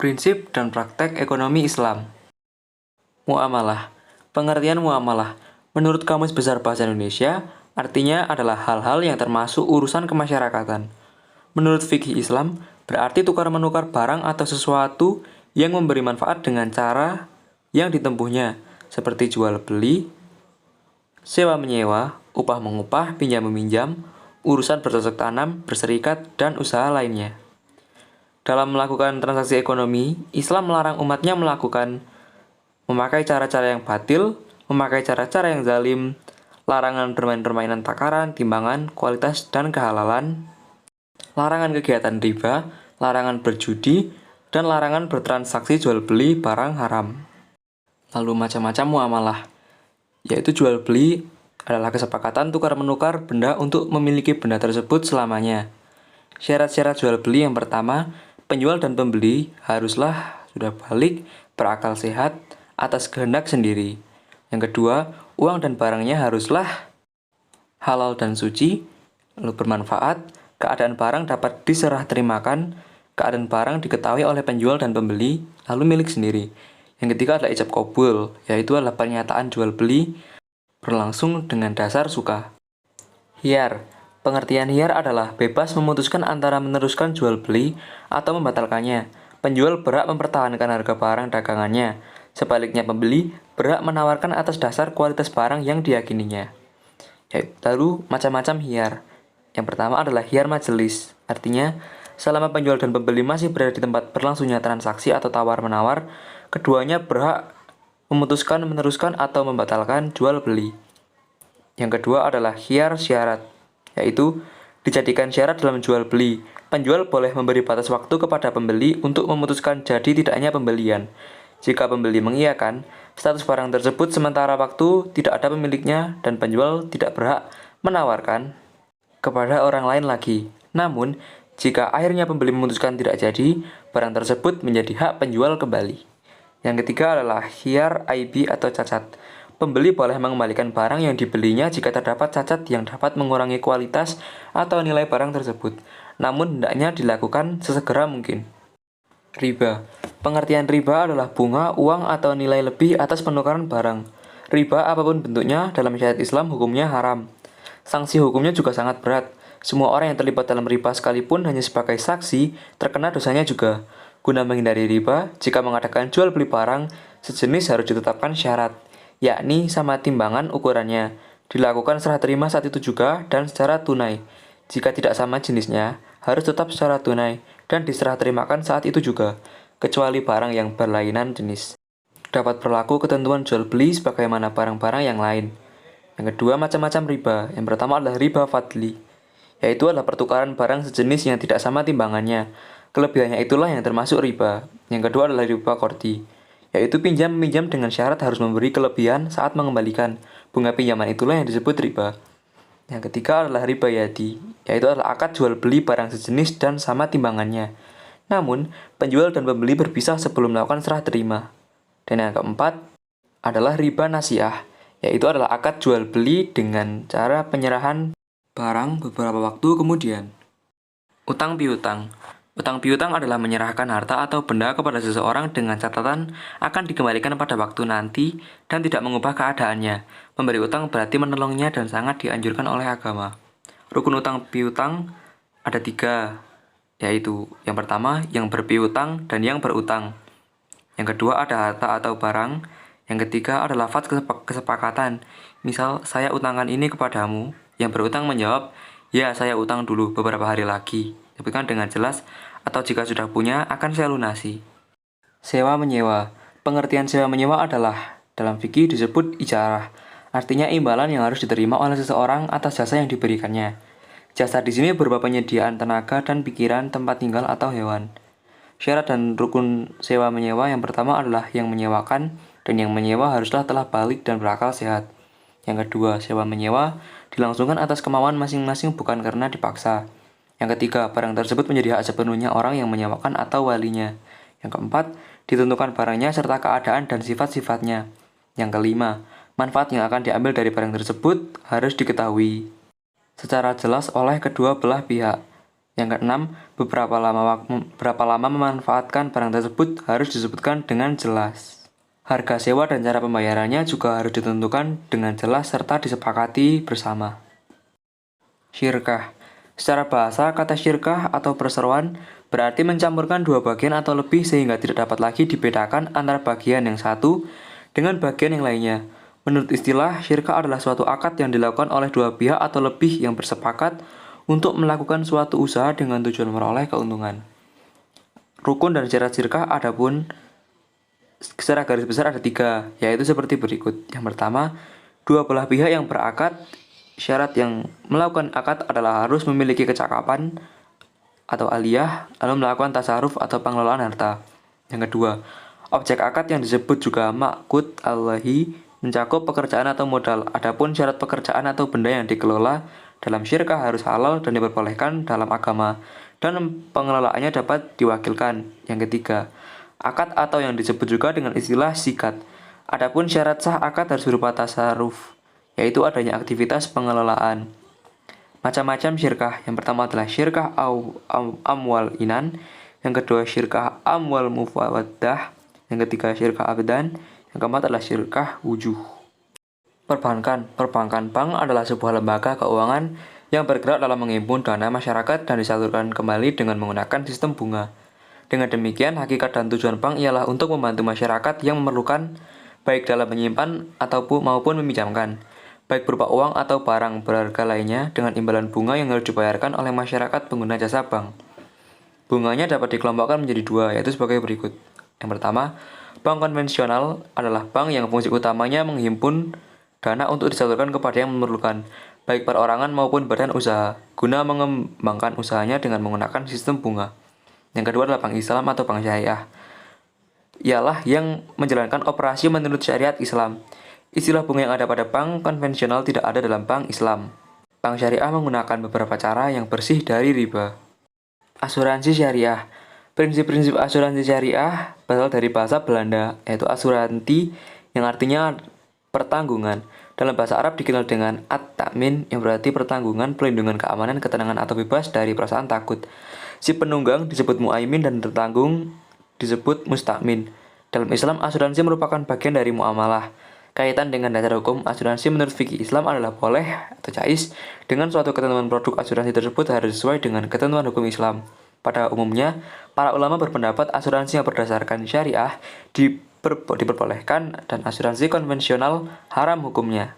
Prinsip dan praktek ekonomi Islam. Muamalah. Pengertian muamalah menurut Kamus Besar Bahasa Indonesia artinya adalah hal-hal yang termasuk urusan kemasyarakatan. Menurut fikih Islam, berarti tukar-menukar barang atau sesuatu yang memberi manfaat dengan cara yang ditempuhnya, seperti jual beli, sewa menyewa, upah mengupah, pinjam meminjam, urusan bercocok tanam, berserikat, dan usaha lainnya. Dalam melakukan transaksi ekonomi, Islam melarang umatnya memakai cara-cara yang batil, memakai cara-cara yang zalim, larangan bermain permainan takaran, timbangan, kualitas, dan kehalalan, larangan kegiatan riba, larangan berjudi, dan larangan bertransaksi jual beli barang haram. Lalu macam-macam muamalah, yaitu jual beli adalah kesepakatan tukar-menukar benda untuk memiliki benda tersebut selamanya. Syarat-syarat jual beli yang pertama, penjual dan pembeli haruslah sudah balik, berakal sehat, atas kehendak sendiri. Yang kedua, uang dan barangnya haruslah halal dan suci, lalu bermanfaat, keadaan barang dapat diserah terimakan, keadaan barang diketahui oleh penjual dan pembeli, lalu milik sendiri. Yang ketiga adalah ijab qabul, yaitu adalah pernyataan jual beli berlangsung dengan dasar suka. Hiyar. Pengertian hiyar adalah bebas memutuskan antara meneruskan jual beli atau membatalkannya. Penjual berhak mempertahankan harga barang dagangannya. Sebaliknya pembeli berhak menawarkan atas dasar kualitas barang yang diyakininya. Lalu macam-macam hiyar. Yang pertama adalah hiyar majelis. Artinya, selama penjual dan pembeli masih berada di tempat berlangsungnya transaksi atau tawar-menawar, keduanya berhak memutuskan meneruskan atau membatalkan jual beli. Yang kedua adalah hiyar syarat, yaitu dijadikan syarat dalam jual beli. Penjual boleh memberi batas waktu kepada pembeli untuk memutuskan jadi tidaknya pembelian. Jika pembeli mengiyakan, status barang tersebut sementara waktu tidak ada pemiliknya dan penjual tidak berhak menawarkan kepada orang lain lagi. Namun, jika akhirnya pembeli memutuskan tidak jadi, barang tersebut menjadi hak penjual kembali. Yang ketiga adalah hiyar aibi atau cacat. Pembeli boleh mengembalikan barang yang dibelinya jika terdapat cacat yang dapat mengurangi kualitas atau nilai barang tersebut. Namun hendaknya dilakukan sesegera mungkin. Riba. Pengertian riba adalah bunga, uang, atau nilai lebih atas penukaran barang. Riba apapun bentuknya dalam syariat Islam hukumnya haram. Sanksi hukumnya juga sangat berat. Semua orang yang terlibat dalam riba sekalipun hanya sebagai saksi terkena dosanya juga. Guna menghindari riba, jika mengadakan jual beli barang sejenis harus ditetapkan syarat, yakni sama timbangan ukurannya, dilakukan serah terima saat itu juga dan secara tunai. Jika tidak sama jenisnya, harus tetap secara tunai dan diserah terimakan saat itu juga, kecuali barang yang berlainan jenis. Dapat berlaku ketentuan jual beli sebagaimana barang-barang yang lain. Yang kedua, macam-macam riba. Yang pertama adalah riba fadli, yaitu adalah pertukaran barang sejenis yang tidak sama timbangannya. Kelebihannya itulah yang termasuk riba. Yang kedua adalah riba qardi, yaitu pinjam-meminjam dengan syarat harus memberi kelebihan saat mengembalikan. Bunga pinjaman itulah yang disebut riba. Yang ketiga adalah riba yadi, yaitu adalah akad jual beli barang sejenis dan sama timbangannya. Namun, penjual dan pembeli berpisah sebelum melakukan serah terima. Dan yang keempat adalah riba nasiah, yaitu adalah akad jual beli dengan cara penyerahan barang beberapa waktu kemudian. Utang piutang. Utang piutang adalah menyerahkan harta atau benda kepada seseorang dengan catatan akan dikembalikan pada waktu nanti dan tidak mengubah keadaannya. Memberi utang berarti menolongnya dan sangat dianjurkan oleh agama. Rukun utang piutang ada 3, yaitu yang pertama yang berpiutang dan yang berutang. Yang kedua ada harta atau barang. Yang ketiga adalah lafaz kesepakatan. Misal, saya utangkan ini kepadamu. Yang berutang menjawab, ya saya utang dulu beberapa hari lagi. Sebutkan dengan jelas, atau jika sudah punya, akan saya lunasi. Sewa menyewa. Pengertian sewa menyewa adalah dalam fikih disebut ijarah. Artinya imbalan yang harus diterima oleh seseorang atas jasa yang diberikannya. Jasa di sini berupa penyediaan tenaga dan pikiran, tempat tinggal atau hewan. Syarat dan rukun sewa menyewa yang pertama adalah yang menyewakan dan yang menyewa haruslah telah balik dan berakal sehat. Yang kedua, sewa menyewa dilangsungkan atas kemauan masing-masing bukan karena dipaksa. Yang ketiga, barang tersebut menjadi hak sepenuhnya orang yang menyewakan atau walinya. Yang keempat, ditentukan barangnya serta keadaan dan sifat-sifatnya. Yang kelima, manfaat yang akan diambil dari barang tersebut harus diketahui secara jelas oleh kedua belah pihak. Yang keenam, berapa lama memanfaatkan barang tersebut harus disebutkan dengan jelas. Harga sewa dan cara pembayarannya juga harus ditentukan dengan jelas serta disepakati bersama. Syirkah. Secara bahasa, kata syirkah atau perseroan berarti mencampurkan dua bagian atau lebih sehingga tidak dapat lagi dibedakan antara bagian yang satu dengan bagian yang lainnya. Menurut istilah, syirkah adalah suatu akad yang dilakukan oleh dua pihak atau lebih yang bersepakat untuk melakukan suatu usaha dengan tujuan meroleh keuntungan. Rukun dan syarat syirkah adapun secara garis besar ada 3, yaitu seperti berikut. Yang pertama, dua belah pihak yang berakad. Syarat yang melakukan akad adalah harus memiliki kecakapan atau aliyah, lalu melakukan tasarruf atau pengelolaan harta. Yang kedua, objek akad yang disebut juga ma'qud Allahi mencakup pekerjaan atau modal. Adapun syarat pekerjaan atau benda yang dikelola dalam syirkah harus halal dan diperbolehkan dalam agama, dan pengelolaannya dapat diwakilkan. Yang ketiga, akad atau yang disebut juga dengan istilah sikat. Adapun syarat sah akad harus berupa tasarruf, yaitu adanya aktivitas pengelolaan. Macam-macam syirkah. Yang pertama adalah syirkah amwal inan, yang kedua syirkah amwal mufawaddah, yang ketiga syirkah abdan, yang keempat adalah syirkah wujuh. Perbankan bank adalah sebuah lembaga keuangan yang bergerak dalam menghimpun dana masyarakat dan disalurkan kembali dengan menggunakan sistem bunga. Dengan demikian, hakikat dan tujuan bank ialah untuk membantu masyarakat yang memerlukan, baik dalam menyimpan maupun meminjamkan, baik berupa uang atau barang berharga lainnya, dengan imbalan bunga yang harus dibayarkan oleh masyarakat pengguna jasa bank. Bunganya dapat dikelompokkan menjadi 2, yaitu sebagai berikut. Yang pertama, bank konvensional adalah bank yang fungsi utamanya menghimpun dana untuk disalurkan kepada yang memerlukan, baik perorangan maupun badan usaha, guna mengembangkan usahanya dengan menggunakan sistem bunga. Yang kedua adalah bank Islam atau bank syariah. Ialah yang menjalankan operasi menurut syariat Islam. Istilah bunga yang ada pada bank konvensional tidak ada dalam bank Islam. Bank syariah menggunakan beberapa cara yang bersih dari riba. Asuransi syariah. Prinsip-prinsip asuransi syariah berasal dari bahasa Belanda, yaitu asuranti yang artinya pertanggungan. Dalam bahasa Arab dikenal dengan at-ta'min yang berarti pertanggungan, pelindungan, keamanan, ketenangan atau bebas dari perasaan takut. Si penunggang disebut mu'aimin dan tertanggung disebut musta'min. Dalam Islam, asuransi merupakan bagian dari muamalah. Kaitan dengan dasar hukum, asuransi menurut fikih Islam adalah boleh atau jais. Dengan suatu ketentuan produk asuransi tersebut harus sesuai dengan ketentuan hukum Islam. Pada umumnya, para ulama berpendapat asuransi yang berdasarkan syariah diperbolehkan dan asuransi konvensional haram hukumnya.